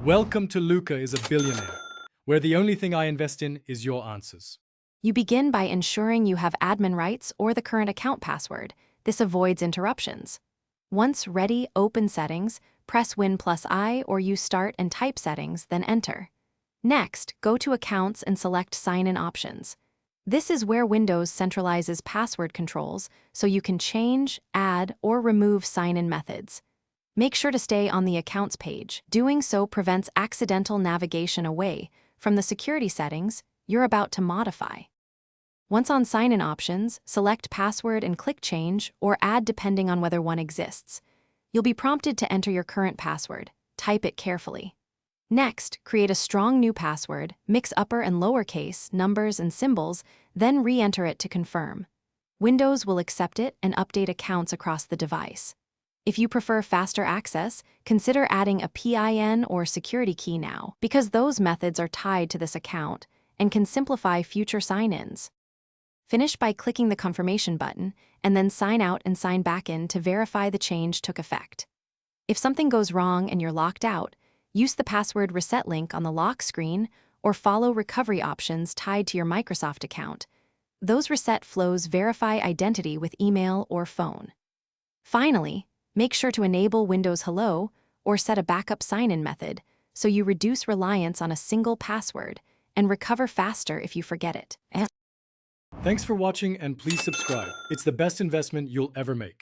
Welcome to Luca is a Billionaire, where the only thing I invest in is your answers. You begin by ensuring you have admin rights or the current account password. This avoids interruptions. Once ready, open Settings, press Win+I or use Start and type Settings, then Enter. Next, go to Accounts and select Sign-in options. This is where Windows centralizes password controls, so you can change, add, or remove sign-in methods. Make sure to stay on the Accounts page. Doing so prevents accidental navigation away from the security settings you're about to modify. Once on sign-in options, select Password and click Change or Add depending on whether one exists. You'll be prompted to enter your current password. Type it carefully. Next, create a strong new password, mix upper and lowercase, numbers and symbols, then re-enter it to confirm. Windows will accept it and update accounts across the device. If you prefer faster access, consider adding a PIN or security key now, because those methods are tied to this account and can simplify future sign-ins. Finish by clicking the confirmation button and then sign out and sign back in to verify the change took effect. If something goes wrong and you're locked out, use the password reset link on the lock screen or follow recovery options tied to your Microsoft account. Those reset flows verify identity with email or phone. Finally, make sure to enable Windows Hello or set a backup sign-in method so you reduce reliance on a single password and recover faster if you forget it. Thanks for watching and please subscribe. It's the best investment you'll ever make.